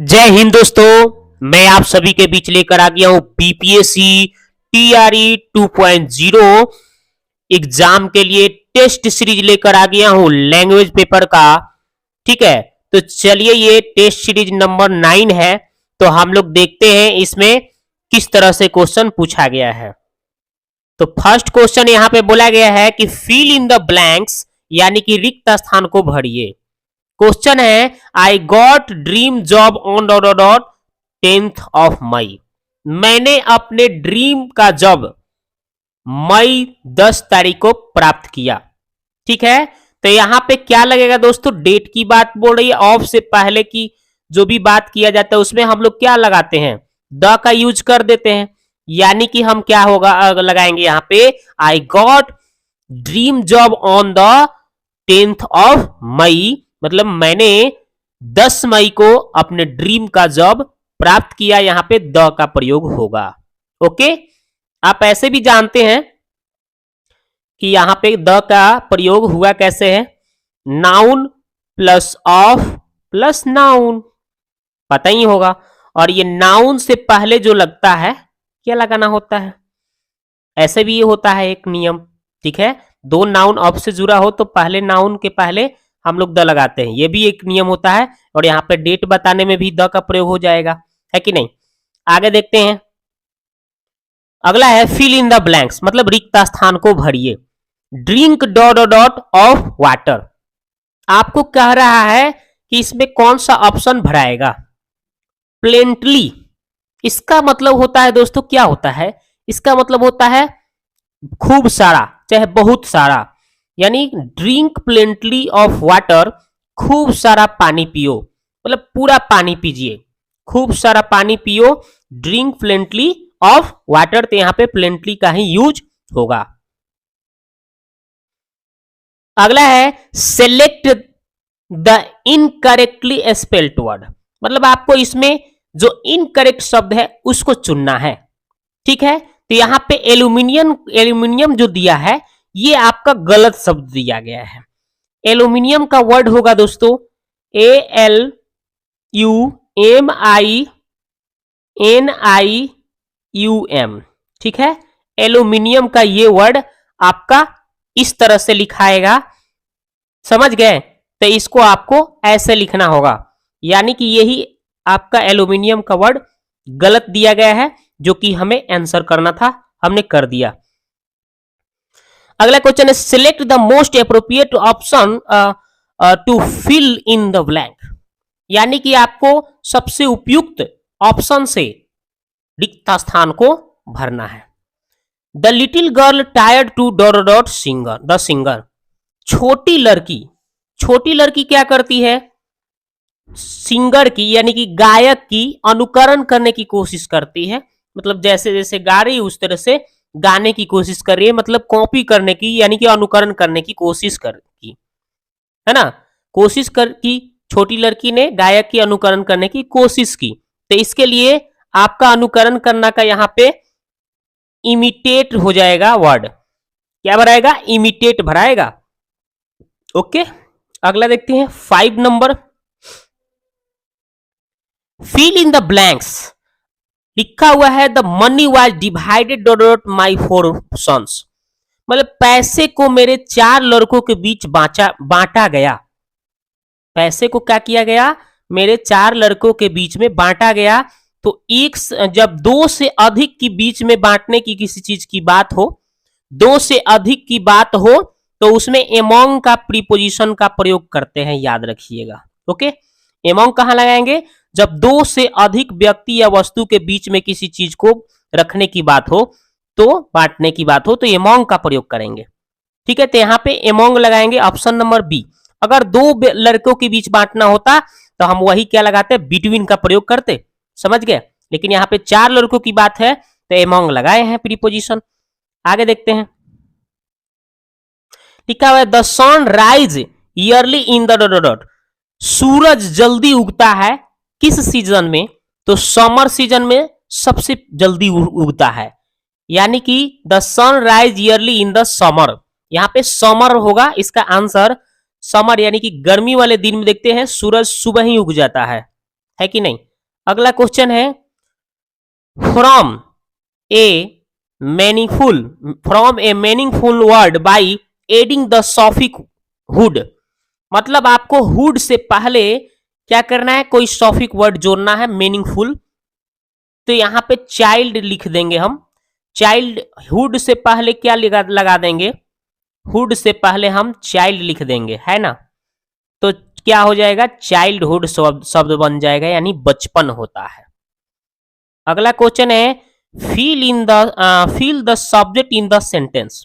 जय हिंद दोस्तों, मैं आप सभी के बीच लेकर आ गया हूं बीपीएससी टीआरई 2.0 एग्जाम के लिए टेस्ट सीरीज लेकर आ गया हूं लैंग्वेज पेपर का। ठीक है, तो चलिए ये टेस्ट सीरीज नंबर 9 है। तो हम लोग देखते हैं इसमें किस तरह से क्वेश्चन पूछा गया है। तो फर्स्ट क्वेश्चन यहां पे बोला गया है कि फिल इन द ब्लैंक्स, यानी कि रिक्त स्थान को भरिए। क्वेश्चन है I got dream job on dot dot 10th of May. मैंने अपने ड्रीम का जॉब मई 10 तारीख को प्राप्त किया। ठीक है, तो यहां पे क्या लगेगा दोस्तों, डेट की बात बोल रही है। ऑफ से पहले की जो भी बात किया जाता है उसमें हम लोग क्या लगाते हैं, द का यूज कर देते हैं। यानी कि हम क्या होगा लगाएंगे यहां पे I got dream job on the 10th of May, मतलब मैंने 10 मई को अपने ड्रीम का जॉब प्राप्त किया। यहां पे द का प्रयोग होगा। ओके, आप ऐसे भी जानते हैं कि यहां पे द का प्रयोग हुआ कैसे है, noun plus of plus noun, पता ही होगा। और ये नाउन से पहले जो लगता है क्या लगाना होता है, ऐसे भी ये होता है एक नियम। ठीक है, दो नाउन ऑफ से जुड़ा हो तो पहले नाउन के पहले हम लोग द लगाते हैं, ये भी एक नियम होता है। और यहाँ पे डेट बताने में भी द का प्रयोग हो जाएगा, है कि नहीं। आगे देखते हैं, अगला है फिल इन द ब्लैंक्स, मतलब रिक्त स्थान को भरिए। Drink dot dot of water, आपको कह रहा है कि इसमें कौन सा ऑप्शन भराएगा। प्लेंटली, इसका मतलब होता है दोस्तों, क्या होता है, इसका मतलब होता है खूब सारा चाहे बहुत सारा। यानी ड्रिंक प्लेंटली ऑफ वाटर, खूब सारा पानी पियो, मतलब पूरा पानी पीजिए, खूब सारा पानी पियो। ड्रिंक प्लेंटली ऑफ वाटर, तो यहां पे प्लेंटली का ही यूज होगा। अगला है select the incorrectly spelled word, मतलब आपको इसमें जो इनकरेक्ट शब्द है उसको चुनना है। ठीक है, तो यहां पे एल्यूमिनियम जो दिया है ये आपका गलत शब्द दिया गया है। एल्यूमिनियम का वर्ड होगा दोस्तों ALUMINIUM। ठीक है, एल्यूमिनियम का ये वर्ड आपका इस तरह से लिखाएगा, समझ गए। तो इसको आपको ऐसे लिखना होगा, यानी कि यही आपका एल्यूमिनियम का वर्ड गलत दिया गया है, जो कि हमें आंसर करना था, हमने कर दिया। अगला क्वेश्चन है select the most appropriate option to fill in the blank, यानी कि आपको सबसे उपयुक्त ऑप्शन से रिक्त स्थान को भरना है। The little girl tired to dot dot singer, the singer, छोटी लड़की क्या करती है, सिंगर की यानी कि गायक की अनुकरण करने की कोशिश करती है। मतलब जैसे जैसे गा रही उस तरह से गाने की कोशिश कर रही है, मतलब कॉपी करने की यानी कि अनुकरण करने की कोशिश की है ना। कोशिश कर की छोटी लड़की ने गायक की अनुकरण करने की कोशिश की, तो इसके लिए आपका अनुकरण करना का यहाँ पे इमिटेट हो जाएगा वर्ड, क्या भराएगा, इमिटेट भराएगा। ओके, अगला देखते हैं 5 number, fill in the blanks. लिखा हुआ है the money was divided dot my 4 sons, मतलब पैसे को मेरे 4 लड़कों के बीच बांटा गया। पैसे को क्या किया गया, मेरे 4 लड़कों के बीच में बांटा गया। तो एक जब 2 से अधिक की बीच में बांटने की किसी चीज की बात हो, 2 से अधिक की बात हो, तो उसमें एमोंग का प्रीपोजिशन का प्रयोग करते हैं, याद रखिएगा। ओके, एमोंग कहां लगाएंगे, जब 2 से अधिक व्यक्ति या वस्तु के बीच में किसी चीज को रखने की बात हो, तो बांटने की बात हो, तो एमोंग का प्रयोग करेंगे। ठीक है, तो यहां पे एमोंग लगाएंगे, ऑप्शन नंबर बी। अगर 2 लड़कों के बीच बांटना होता तो हम वही क्या लगाते, बिटवीन का प्रयोग करते, समझ गए। लेकिन यहाँ पे 4 लड़कों की बात है तो एमोंग लगाए हैं प्रीपोजिशन। आगे देखते हैं, लिखा हुआ है the sun rise early in the dot, सूरज जल्दी उगता है किस सीजन में, तो समर सीजन में सबसे जल्दी उगता है। यानी कि the sun rise early in the summer, यहां पे समर होगा इसका आंसर। समर यानी कि गर्मी वाले दिन में देखते हैं सूरज सुबह ही उग जाता है कि नहीं। अगला क्वेश्चन है from a meaningful word by adding the suffix hood. मतलब आपको हुड से पहले क्या करना है, कोई सॉफिक वर्ड जोड़ना है मीनिंगफुल। तो यहां पे चाइल्ड लिख देंगे हम। चाइल्ड हुड से पहले क्या लगा देंगे, हुड से पहले हम चाइल्ड लिख देंगे, है ना। तो क्या हो जाएगा, चाइल्डहुड शब्द बन जाएगा, यानी बचपन होता है। अगला क्वेश्चन है fill the subject in the sentence.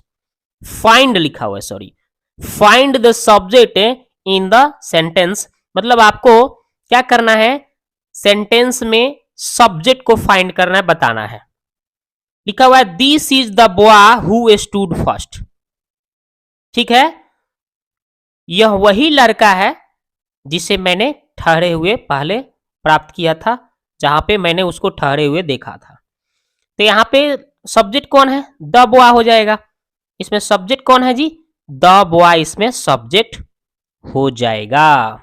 Find लिखा हुआ है, sorry, find the subject in the sentence. मतलब आपको क्या करना है, सेंटेंस में सब्जेक्ट को फाइंड करना है, बताना है। लिखा हुआ है this is the boy who stood first. ठीक है, यह वही लड़का है जिसे मैंने ठहरे हुए पहले प्राप्त किया था, जहां पे मैंने उसको ठहरे हुए देखा था। तो यहां पे सब्जेक्ट कौन है, द बॉय हो जाएगा। इसमें सब्जेक्ट कौन है जी, द बॉय इसमें सब्जेक्ट हो जाएगा।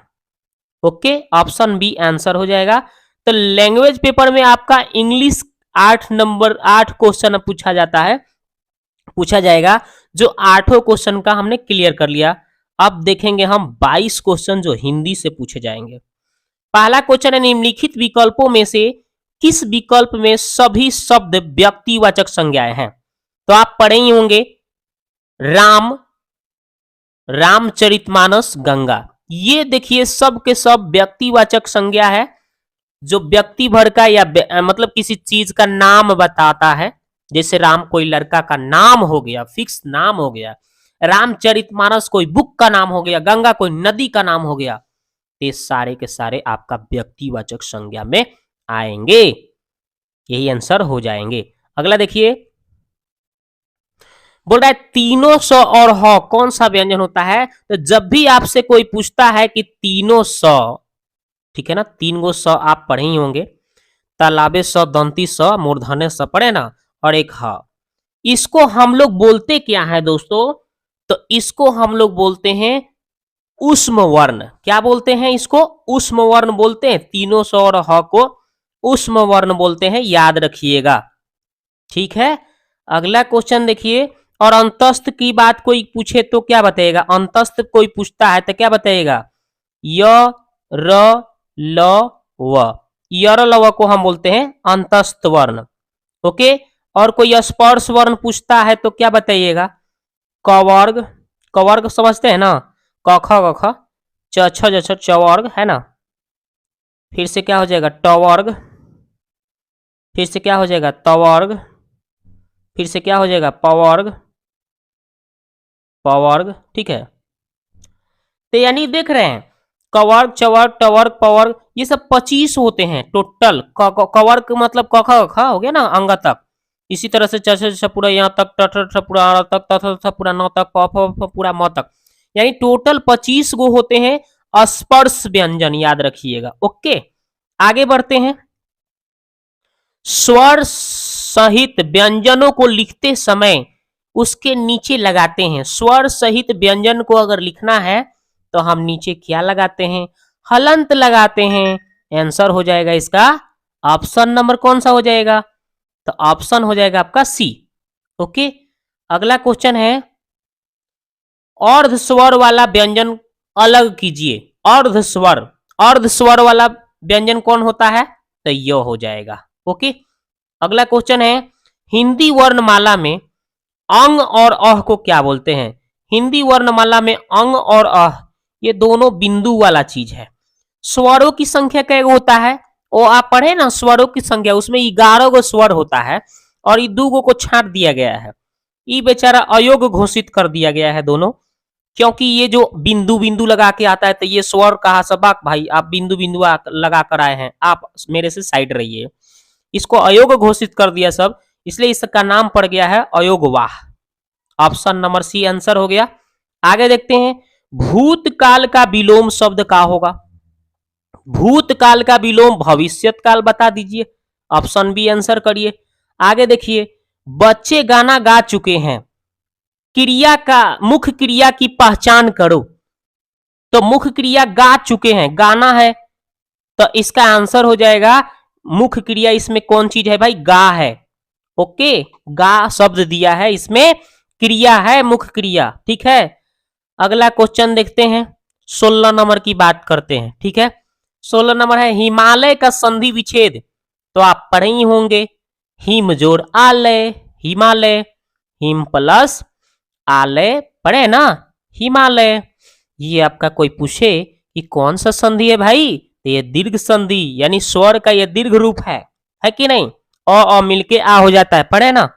ओके, ऑप्शन बी आंसर हो जाएगा। तो लैंग्वेज पेपर में आपका इंग्लिश 8 क्वेश्चन पूछा जाएगा, जो 8 क्वेश्चन का हमने क्लियर कर लिया। अब देखेंगे हम 22 क्वेश्चन जो हिंदी से पूछे जाएंगे। पहला क्वेश्चन है निम्नलिखित विकल्पों में से किस विकल्प में सभी शब्द व्यक्तिवाचक संज्ञाएं हैं। तो आप पढ़े ही होंगे राम, रामचरितमानस, गंगा। ये देखिए सब के सब व्यक्तिवाचक संज्ञा है, जो व्यक्ति भर का या मतलब किसी चीज का नाम बताता है। जैसे राम कोई लड़का का नाम हो गया, फिक्स नाम हो गया। रामचरितमानस कोई बुक का नाम हो गया, गंगा कोई नदी का नाम हो गया। ये सारे के सारे आपका व्यक्तिवाचक संज्ञा में आएंगे, यही आंसर हो जाएंगे। अगला देखिए, बोल रहा है तीनों स और ह कौन सा व्यंजन होता है। तो जब भी आपसे कोई पूछता है कि तीनों स, ठीक है ना, 3 गो स आप पढ़े ही होंगे, तालाबे स, दंती स, मूर्धन्य स पढ़े ना, और एक ह। इसको हम लोग बोलते क्या है दोस्तों, तो इसको हम लोग बोलते हैं उष्म वर्ण। क्या बोलते हैं इसको, उष्म वर्ण बोलते हैं। तीनों स और ह को उष्म वर्ण बोलते हैं, याद रखिएगा। ठीक है, अगला क्वेश्चन देखिए, और अंतस्थ की बात कोई पूछे तो क्या बताइएगा। अंतस्थ कोई पूछता है तो क्या बताइएगा, य र ल व, य र ल व को हम बोलते हैं अंतस्थ वर्ण। ओके, और कोई स्पर्श वर्ण पूछता है तो क्या बताइएगा, कवर्ग। कवर्ग समझते हैं ना, क ख ग ख, च छ ज छ चवर्ग, है ना। फिर से क्या हो जाएगा, टवर्ग। फिर से क्या हो जाएगा, तवर्ग। फिर से क्या हो जाएगा, पवर्ग, पवर्ग। ठीक है, तो यानी देख रहे हैं कवर्ग, चवर्ग, टवर्ग, पवर्ग, ये सब 25 होते हैं टोटल। कवर्ग मतलब क ख ग ख हो गया ना, अंग तक। इसी तरह से च पूरा यहाँ तक, ट पूरा आ तक, त पूरा न तक, प फ पूरा म तक, यानी टोटल 25 गो होते हैं स्पर्श व्यंजन, याद रखिएगा। ओके, आगे बढ़ते हैं। स्वर सहित व्यंजनों को लिखते समय उसके नीचे लगाते हैं। स्वर सहित व्यंजन को अगर लिखना है तो हम नीचे क्या लगाते हैं, हलंत लगाते हैं। आंसर हो जाएगा इसका ऑप्शन नंबर कौन सा हो जाएगा, तो ऑप्शन हो जाएगा आपका सी। ओके, अगला क्वेश्चन है अर्ध स्वर वाला व्यंजन अलग कीजिए। अर्ध स्वर वाला व्यंजन कौन होता है, तो यह हो जाएगा। ओके, अगला क्वेश्चन है हिंदी वर्णमाला में अंग और अह को क्या बोलते हैं। हिंदी वर्णमाला में अंग और अह ये दोनों बिंदु वाला चीज है। स्वरों की संख्या क्या होता है, वो आप पढ़े ना, स्वरों की संख्या, उसमें 11 गो स्वर होता है और ये 2 गो को छांट दिया गया है। ये बेचारा अयोग्य घोषित कर दिया गया है दोनों, क्योंकि ये जो बिंदु बिंदु लगा के आता है तो ये स्वर कहा, सबाक भाई आप बिंदु बिंदु लगा कर आए हैं, आप मेरे से साइड रहिए। इसको अयोग्य घोषित कर दिया सब, इसलिए इसका नाम पड़ गया है अयोगवाह। ऑप्शन नंबर सी आंसर हो गया। आगे देखते हैं भूतकाल का विलोम शब्द का होगा। भूतकाल का विलोम भविष्यत काल, बता दीजिए। ऑप्शन बी आंसर करिए। आगे देखिए बच्चे गाना गा चुके हैं, क्रिया का मुख्य क्रिया की पहचान करो। तो मुख्य क्रिया गा चुके हैं, गाना है, तो इसका आंसर हो जाएगा मुख्य क्रिया इसमें कौन चीज है भाई? गा है। ओके, गा शब्द दिया है, इसमें क्रिया है, मुख्य क्रिया। ठीक है, अगला क्वेश्चन देखते हैं, 16 नंबर की बात करते हैं। ठीक है, 16 नंबर है हिमालय का संधि विच्छेद। तो आप पढ़े ही होंगे, हिम जोड़ आलय, हिमालय, हिम प्लस आलय, पढ़े ना, हिमालय। ये आपका कोई पूछे कि कौन सा संधि है भाई, तो ये दीर्घ संधि, यानी स्वर का ये दीर्घ रूप है कि नहीं? अ मिलके आ हो जाता है, पढ़े ना।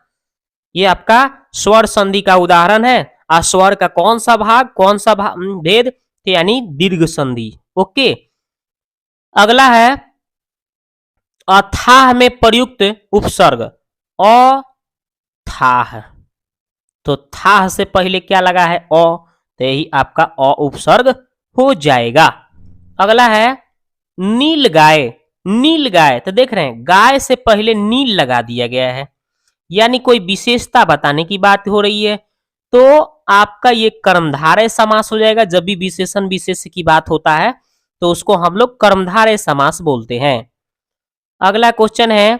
ये आपका स्वर संधि का उदाहरण है। स्वर का कौन सा भाग, कौन सा भेद, तो यानी दीर्घ संधि। ओके, अगला है अथाह में प्रयुक्त उपसर्ग, अथाह। तो थाह से पहले क्या लगा है? अ, तो यही आपका अ उपसर्ग हो जाएगा। अगला है नील गाय, नील गाय। तो देख रहे हैं गाय से पहले नील लगा दिया गया है, यानी कोई विशेषता बताने की बात हो रही है। तो आपका ये कर्मधारय समास हो जाएगा। जब भी विशेषण विशेष्य की बात होता है तो उसको हम लोग कर्मधारय समास बोलते हैं। अगला क्वेश्चन है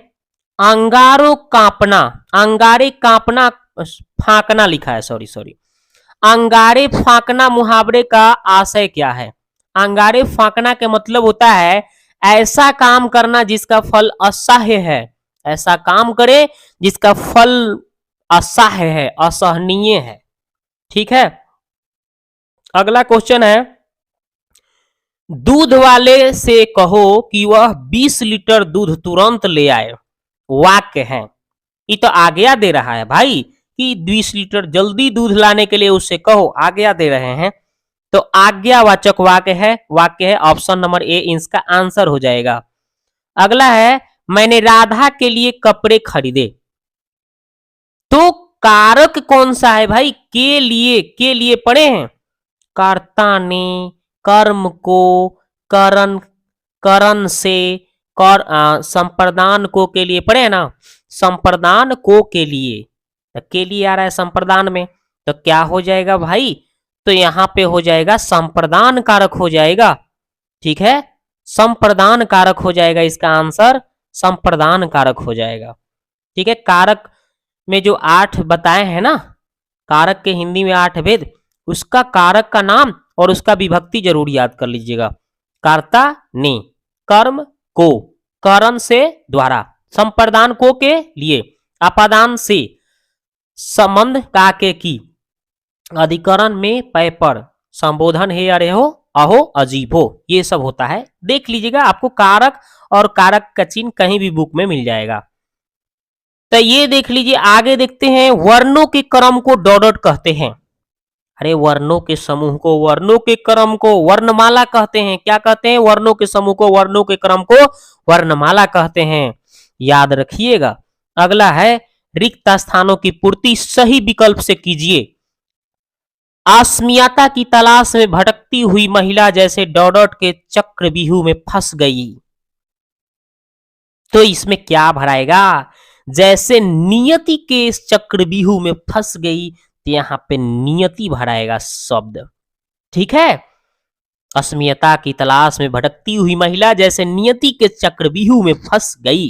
अंगारो कांपना, अंगारे कांपना, फांकना लिखा है, सॉरी सॉरी, अंगारे फांकना मुहावरे का आशय क्या है? अंगारे फांकना के मतलब होता है ऐसा काम करना जिसका फल असह्य है, ऐसा काम करे जिसका फल असह्य है, असहनीय है। ठीक है, अगला क्वेश्चन है दूध वाले से कहो कि वह 20 लीटर दूध तुरंत ले आए। वाक्य है, ये तो आज्ञा दे रहा है भाई कि 20 लीटर जल्दी दूध लाने के लिए उससे कहो, आज्ञा दे रहे हैं। तो आज्ञावाचक वाक्य है ऑप्शन नंबर ए इसका आंसर हो जाएगा। अगला है मैंने राधा के लिए कपड़े खरीदे। तो कारक कौन सा है भाई? के लिए पढ़े हैं, कर्ता ने, कर्म को, करण, करण से, संप्रदान को के लिए पढ़े हैं ना, संप्रदान को के लिए, तो के लिए आ रहा है संप्रदान में, तो क्या हो जाएगा भाई? तो यहां पे हो जाएगा संप्रदान कारक हो जाएगा। ठीक है, संप्रदान कारक हो जाएगा, इसका आंसर संप्रदान कारक हो जाएगा। ठीक है, कारक में जो 8 बताए हैं ना, कारक के हिंदी में 8 भेद, उसका कारक का नाम और उसका विभक्ति जरूर याद कर लीजिएगा। कर्ता ने, कर्म को, करण से, द्वारा, संप्रदान को के लिए, अपादान से, संबंध का के की, अधिकरण में पै पर, संबोधन है अरे हो, अहो, अजीब हो, ये सब होता है। देख लीजिएगा, आपको कारक और कारक का चिन्ह कहीं भी बुक में मिल जाएगा। तो ये देख लीजिए, आगे देखते हैं वर्णों के क्रम को डॉट कहते हैं। अरे वर्णों के समूह को, वर्णों के क्रम को वर्णमाला कहते हैं। क्या कहते हैं? वर्णों के समूह को, वर्णों के क्रम को वर्णमाला कहते हैं, याद रखिएगा। अगला है रिक्त स्थानों की पूर्ति सही विकल्प से कीजिए। अस्मियता की तलाश में भटकती हुई महिला जैसे डॉट के चक्रव्यूह में फंस गई। तो इसमें क्या भराएगा? जैसे नियति के चक्रव्यूह में फंस गई, तो यहां पे नियति भराएगा शब्द। ठीक है, अस्मियता की तलाश में भटकती हुई महिला जैसे नियति के चक्रव्यूह में फंस गई,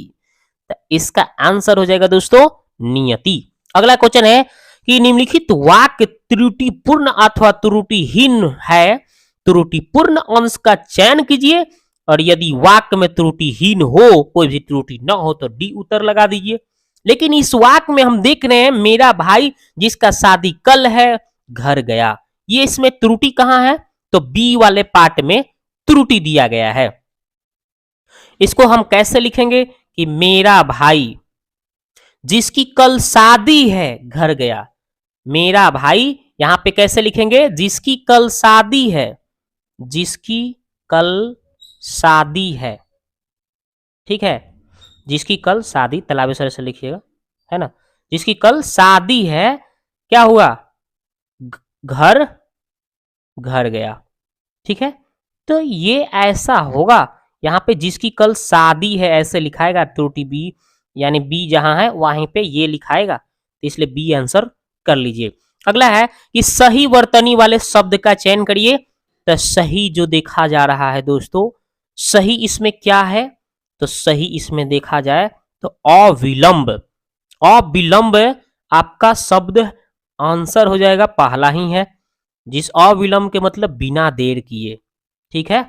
तो इसका आंसर हो जाएगा दोस्तों नियति। अगला क्वेश्चन है कि निम्नलिखित वाक्य त्रुटिपूर्ण अथवा त्रुटिहीन है, त्रुटिपूर्ण अंश का चयन कीजिए, और यदि वाक्य में त्रुटिहीन हो, कोई भी त्रुटि न हो, तो डी उत्तर लगा दीजिए। लेकिन इस वाक्य में हम देख रहे हैं मेरा भाई जिसका शादी कल है घर गया, ये इसमें त्रुटि कहां है? तो बी वाले पार्ट में त्रुटि दिया गया है। इसको हम कैसे लिखेंगे कि मेरा भाई जिसकी कल शादी है घर गया। मेरा भाई यहां पे कैसे लिखेंगे? जिसकी कल शादी है, जिसकी कल शादी है। ठीक है, जिसकी कल शादी, तलाबेसर से लिखिएगा, है ना, जिसकी कल शादी है, क्या हुआ? घर घर गया। ठीक है, तो ये ऐसा होगा, यहां पे जिसकी कल शादी है ऐसे लिखाएगा, त्रुटि बी, यानी बी जहां है वहीं पे ये लिखाएगा, तो इसलिए बी आंसर कर लीजिए। अगला है कि सही वर्तनी वाले शब्द का चयन करिए। तो सही जो देखा जा रहा है दोस्तों, सही इसमें क्या है? तो सही इसमें देखा जाए तो अविलंब, अविलंब आपका शब्द आंसर हो जाएगा, पहला ही है, जिस अविलंब के मतलब बिना देर किए। ठीक है,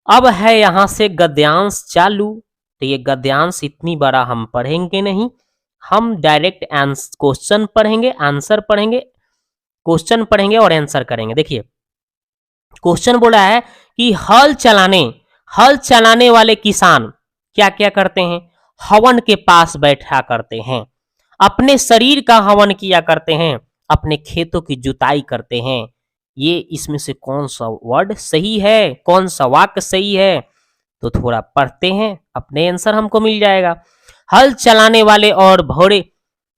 अब है यहां से गद्यांश चालू। तो ये गद्यांश इतनी बड़ा हम पढ़ेंगे नहीं, हम डायरेक्ट क्वेश्चन पढ़ेंगे, आंसर पढ़ेंगे, क्वेश्चन पढ़ेंगे और आंसर करेंगे। देखिए क्वेश्चन बोला है कि हल चलाने वाले किसान क्या क्या करते हैं? हवन के पास बैठा करते हैं, अपने शरीर का हवन किया करते हैं, अपने खेतों की जुताई करते हैं। ये इसमें से कौन सा वर्ड सही है, कौन सा वाक्य सही है? तो थोड़ा पढ़ते हैं, अपने आंसर हमको मिल जाएगा। हल चलाने वाले और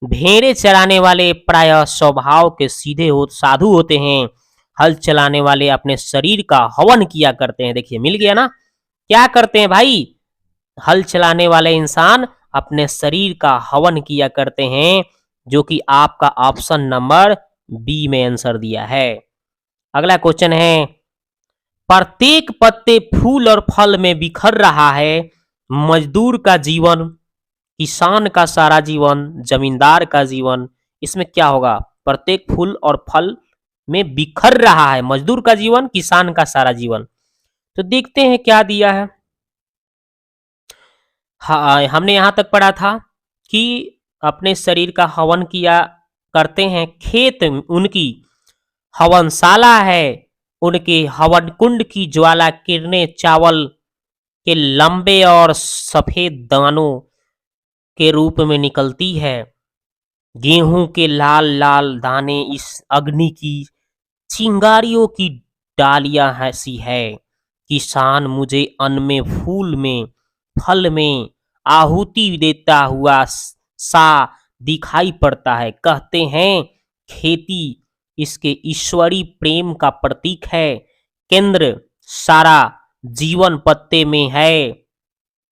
भेड़े चराने वाले प्रायः स्वभाव के सीधे साधु होते हैं। हल चलाने वाले अपने शरीर का हवन किया करते हैं। देखिए मिल गया ना, क्या करते हैं भाई? हल चलाने वाले इंसान अपने शरीर का हवन किया करते हैं, जो कि आपका ऑप्शन नंबर बी में आंसर दिया है। अगला क्वेश्चन है, प्रत्येक पत्ते फूल और फल में बिखर रहा है। मजदूर का जीवन, किसान का सारा जीवन, जमींदार का जीवन, इसमें क्या होगा? प्रत्येक फूल और फल में बिखर रहा है, मजदूर का जीवन, किसान का सारा जीवन। तो देखते हैं क्या दिया है। हाँ, हमने यहां तक पढ़ा था कि अपने शरीर का हवन किया करते हैं, खेत उनकी हवनशाला है, उनके हवन कुंड की ज्वाला किरणें चावल के लंबे और सफेद दानों के रूप में निकलती है। गेहूं के लाल लाल दाने इस अग्नि की चिंगारियों की डालियां ऐसी है। किसान मुझे अन्न में, फूल में, फल में आहुति देता हुआ सा दिखाई पड़ता है। कहते हैं खेती इसके ईश्वरी प्रेम का प्रतीक है। केंद्र सारा जीवन पत्ते में है,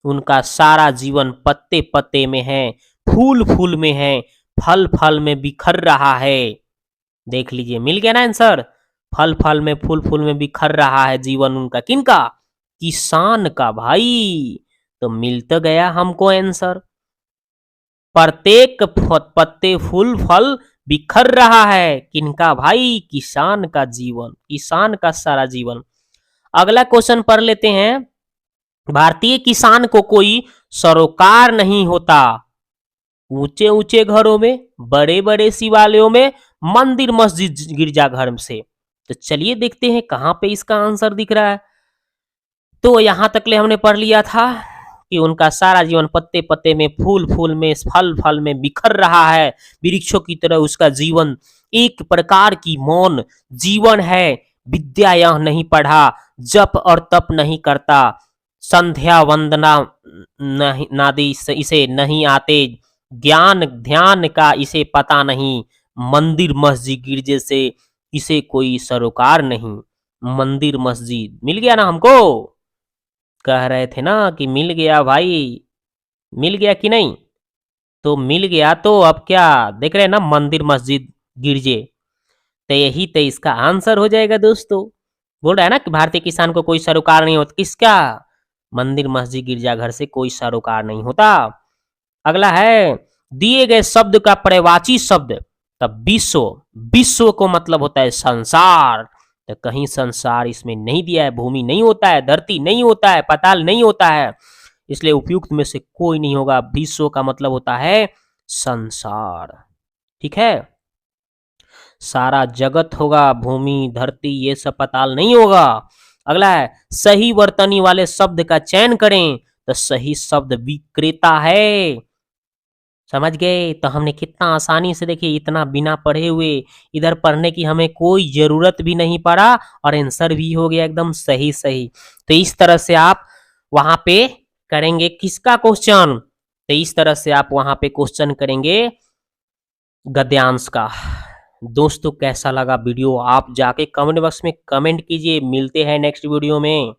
उनका सारा जीवन पत्ते पत्ते में है, फूल फूल में है, फल फल में बिखर रहा है। देख लीजिए मिल गया ना आंसर, फल फल में, फूल फूल में बिखर रहा है जीवन उनका, किनका? किसान का भाई। तो मिल तो गया हमको आंसर, प्रत्येक पत्ते फूल फल बिखर रहा है, किनका भाई? किसान का जीवन, किसान का सारा जीवन। अगला क्वेश्चन पढ़ लेते हैं, भारतीय किसान को कोई सरोकार नहीं होता। ऊंचे ऊंचे घरों में, बड़े बड़े शिवालयों में, मंदिर मस्जिद गिरजाघर से। तो चलिए देखते हैं कहां पे इसका आंसर दिख रहा है। तो यहां तक ले हमने पढ़ लिया था कि उनका सारा जीवन पत्ते पत्ते में, फूल फूल में, फल फल में बिखर रहा है, वृक्षों की तरह उसका जीवन एक प्रकार की मौन जीवन है। विद्या यह नहीं पढ़ा, जप और तप नहीं करता, संध्या वंदना नहीं नादि इसे नहीं आते, ज्ञान ध्यान का इसे पता नहीं, मंदिर मस्जिद गिरजे से इसे कोई सरोकार नहीं। मंदिर मस्जिद मिल गया ना हमको, कह रहे थे ना कि मिल गया भाई, मिल गया कि नहीं? तो मिल गया, तो अब क्या देख रहे हैं ना, मंदिर मस्जिद गिरजे, तो यही तो इसका आंसर हो जाएगा दोस्तों। बोल रहा है ना कि भारतीय किसान को कोई सरोकार नहीं होता, किसका? मंदिर मस्जिद गिरजाघर से कोई सरोकार नहीं होता। अगला है, दिए गए शब्द का पर्यायवाची शब्द, तब विश्व, विश्व को मतलब होता है संसार, तो कहीं संसार इसमें नहीं दिया है, भूमि नहीं होता है, धरती नहीं होता है, पाताल नहीं होता है, इसलिए उपयुक्त में से कोई नहीं होगा। विश्व का मतलब होता है संसार। ठीक है, सारा जगत होगा, भूमि धरती ये सब पाताल नहीं होगा। अगला है, सही वर्तनी वाले शब्द का चयन करें, तो सही शब्द विक्रेता है। समझ गए? तो हमने कितना आसानी से, देखिए इतना बिना पढ़े हुए, इधर पढ़ने की हमें कोई जरूरत भी नहीं पड़ा और आंसर भी हो गया एकदम सही सही। तो इस तरह से आप वहां पे करेंगे किसका क्वेश्चन? तो इस तरह से आप वहां पे क्वेश्चन करेंगे गद्यांश का। दोस्तों कैसा लगा वीडियो, आप जाके कमेंट बॉक्स में कमेंट कीजिए। मिलते हैं नेक्स्ट वीडियो में।